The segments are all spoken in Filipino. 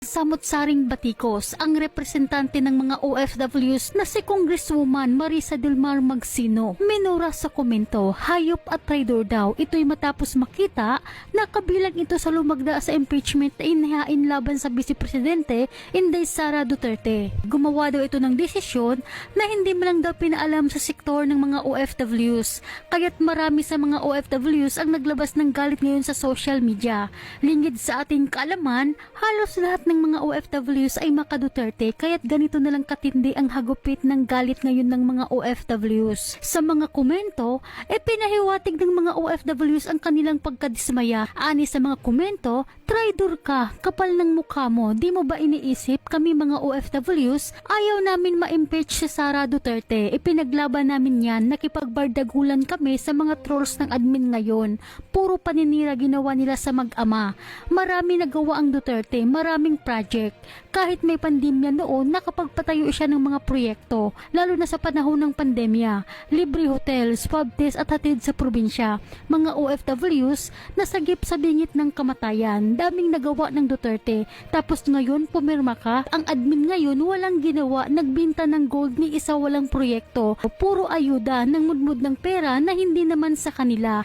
Samot-saring batikos ang representante ng mga OFWs na si Congresswoman Marisa Delmar Magsino. Minura sa komento, hayop at traidor daw. Ito'y matapos makita na kabilang ito sa lumagda sa impeachment na inihain laban sa Vice Presidente Inday Sara Duterte. Gumawa daw ito ng desisyon na hindi man lang daw pinaalam sa sektor ng mga OFWs. Kaya't marami sa mga OFWs ang naglabas ng galit ngayon sa social media. Lingid sa ating kaalaman, halos lahat ng mga OFWs ay maka-Duterte, kaya't ganito na lang katindi ang hagupit ng galit ngayon ng mga OFWs. Sa mga komento, pinahiwatig ng mga OFWs ang kanilang pagkadismaya. Ani sa mga komento, traidor ka, kapal ng mukha mo, di mo ba iniisip kami mga OFWs, ayaw namin ma-impeach si Sara Duterte, ipinaglaban namin yan, nakipagbardagulan kami sa mga trolls ng admin ngayon, puro paninira ginawa nila sa mag-ama. Marami nagawa ang Duterte, maraming project. Kahit may pandemya noon, nakapagpatayo siya ng mga proyekto, lalo na sa panahon ng pandemya. Libre hotels, swab test at hatid sa probinsya. Mga OFWs nasagip sa bingit ng kamatayan. Daming nagawa ng Duterte. Tapos ngayon, pumirma ka. Ang admin ngayon walang ginawa, nagbinta ng gold ni isa walang proyekto. Puro ayuda ng mudmud ng pera na hindi naman sa kanila.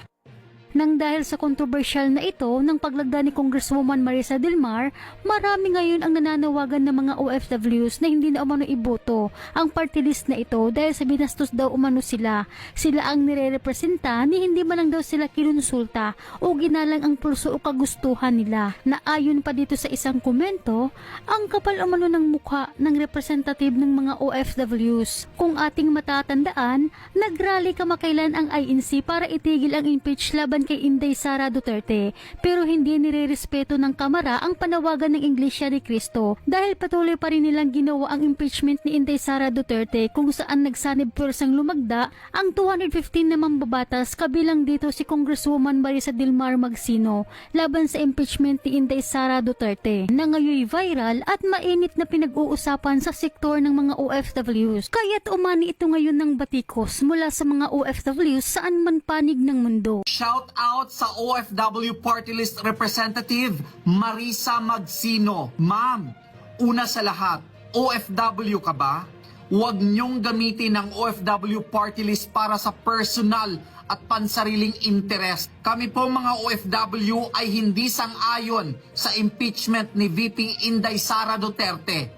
Nang dahil sa kontrobersyal na ito ng paglagda ni Congresswoman Marisa Delmar, marami ngayon ang nananawagan ng mga OFWs na hindi na umano iboto ang party list na ito dahil sa binastos daw umano sila. Sila ang nire-representa ni hindi man lang daw sila kinonsulta o ginalang ang pulso o kagustuhan nila. Na ayon pa dito sa isang komento, ang kapal umano ng mukha ng representative ng mga OFWs. Kung ating matatandaan, nagrally kamakailan ang INC para itigil ang impeach laban kay Inday Sara Duterte, pero hindi nirerespeto ng Kamara ang panawagan ng Iglesia ni Cristo dahil patuloy pa rin nilang ginawa ang impeachment ni Inday Sara Duterte kung saan nagsanib puwersang lumagda ang 215 na mambabatas, kabilang dito si Congresswoman Marisa Delmar Magsino laban sa impeachment ni Inday Sara Duterte na ngayon viral at mainit na pinag-uusapan sa sektor ng mga OFWs. Kaya't umani ito ngayon ng batikos mula sa mga OFWs saan man panig ng mundo. Shout out sa OFW Party List Representative Marisa Magsino. Ma'am, una sa lahat, OFW ka ba? Huwag niyong gamitin ang OFW Party List para sa personal at pansariling interest. Kami po mga OFW ay hindi sang-ayon sa impeachment ni VP Inday Sara Duterte.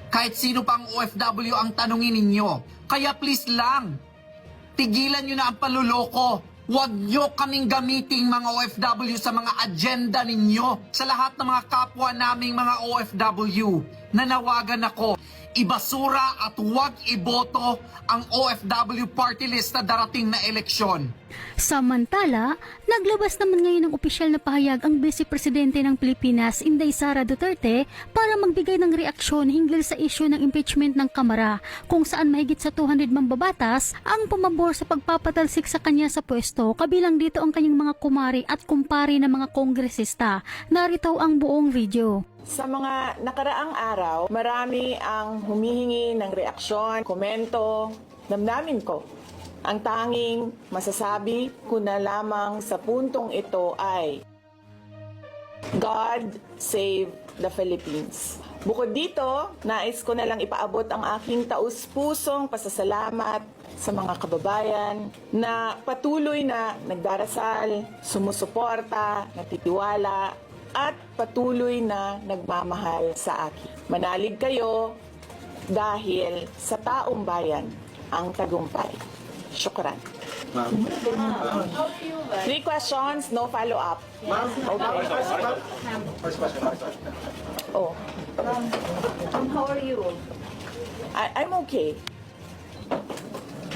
Kahit sino pang OFW ang tanungin ninyo. Kaya please lang, tigilan nyo na ang panluloko. Huwag nyo kaming gamiting mga OFW sa mga agenda ninyo. Sa lahat ng mga kapwa naming mga OFW, nanawagan ako, ibasura at huwag iboto ang OFW party list na darating na eleksyon. Samantala, naglabas naman ngayon ng opisyal na pahayag ang Vice Presidente ng Pilipinas, Inday Sara Duterte, para magbigay ng reaksyon hinggil sa isyu ng impeachment ng Kamara, kung saan mahigit sa 200 mambabatas ang pumabor sa pagpapatalsik sa kanya sa pwesto, kabilang dito ang kanyang mga kumari at kumpari na mga kongresista. Narito ang buong video. Sa mga nakaraang araw, marami ang humihingi ng reaksyon, komento, damdamin ko. Ang tanging masasabi ko na lamang sa puntong ito ay God save the Philippines. Bukod dito, nais ko na lang ipaabot ang aking taus-pusong pasasalamat sa mga kababayan na patuloy na nagdarasal, sumusuporta, natitiwala, at patuloy na nagmamahal sa akin. Manalig kayo dahil sa taong bayan ang tagumpay. Shukran. Ma'am. 3 questions, no follow-up. Ma'am. Okay. First question. Oh, How are you? I'm okay.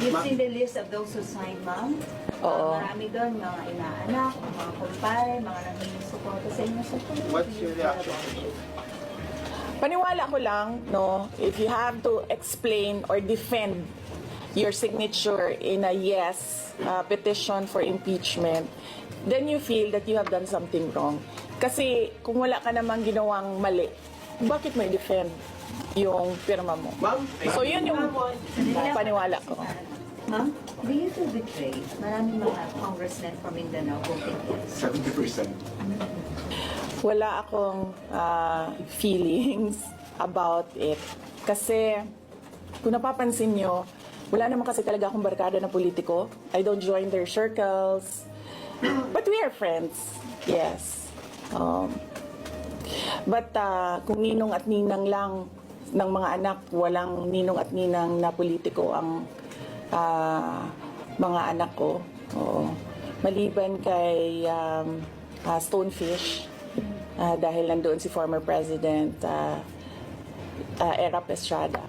You've seen the list of those who signed, ma'am? Oo. Marami doon, mga inaanak, mga kumpare, mga nangingin suporta sa inyo. What's your reaction? Paniwala ko lang, no, if you have to explain or defend your signature in a yes petition for impeachment, then you feel that you have done something wrong. Kasi kung wala ka namang ginawang mali, bakit mo i-defend yung pirma mo? Ma'am, So yun yung paniwala ko. Ma'am, do you feel betrayed? Maraming mga congressmen from Mindanao voted yes. 70%. wala akong feelings about it. Kasi, kung napapansin nyo, wala naman kasi talaga akong barkada na politiko. I don't join their circles. But we are friends. Yes. But kung ninong at ninang lang ng mga anak, walang ninong at ninang na politiko ang mga anak ko. Oo. Maliban kay Stonefish, dahil nandoon si former President Erap Estrada.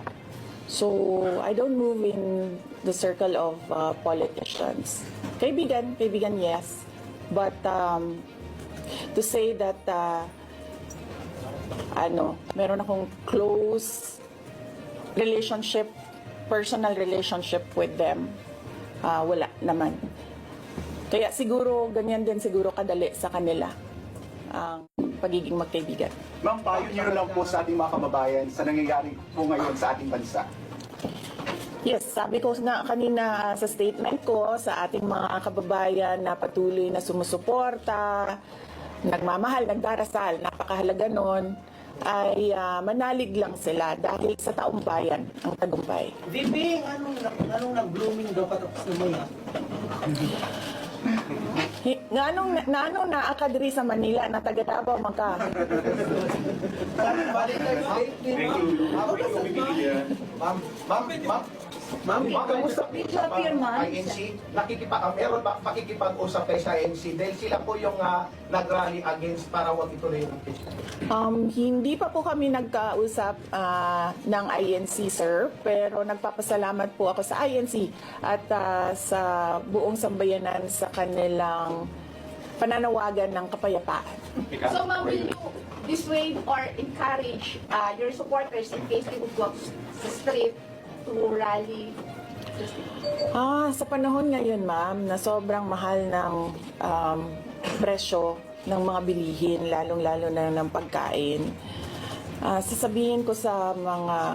So, I don't move in the circle of politicians. Kaibigan, yes. But to say that meron akong close relationship, personal relationship with them, wala naman. Kaya siguro, ganyan din siguro kadali sa kanila ang pagiging magkaibigan. Ma'am, payo niyo lang po sa ating mga kababayan sa nangyayari po ngayon sa ating bansa. Yes, sabi ko nga kanina sa statement ko sa ating mga kababayan na patuloy na sumusuporta, nagmamahal, nagdarasal, napakahalaga nun, ay manalig lang sila dahil sa taong bayan ang tagumpay. VP, anong nag-blooming daw katapos naman na? Nganong naa ka diri sa Manila na taga Davao man ka? Ma'am, kamusta po sa INC? Meron ba pakikipag-usap kayo sa INC? Dahil sila po yung nag-rally against para wag ituloy yung impeachment. Hindi pa po kami nagkausap ng INC, sir. Pero nagpapasalamat po ako sa INC at sa buong sambayanan sa kanilang pananawagan ng kapayapaan. So, ma'am, will you dissuade or encourage your supporters in case they would go sa street to rally? Sa panahon ngayon, ma'am, na sobrang mahal ng presyo ng mga bilihin, lalong-lalo na ng pagkain, sasabihin ko sa mga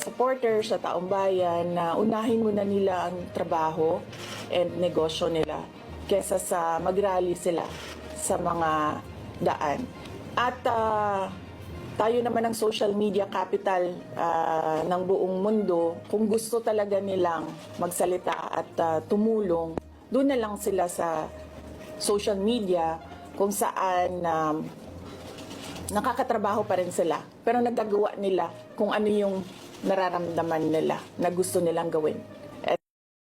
supporters sa taong bayan na unahin muna nila ang trabaho and negosyo nila kesa sa mag-rally sila sa mga daan. At tayo naman ang social media capital ng buong mundo. Kung gusto talaga nilang magsalita at tumulong, doon na lang sila sa social media kung saan nakakatrabaho pa rin sila. Pero nagagawa nila kung ano yung nararamdaman nila na gusto nilang gawin.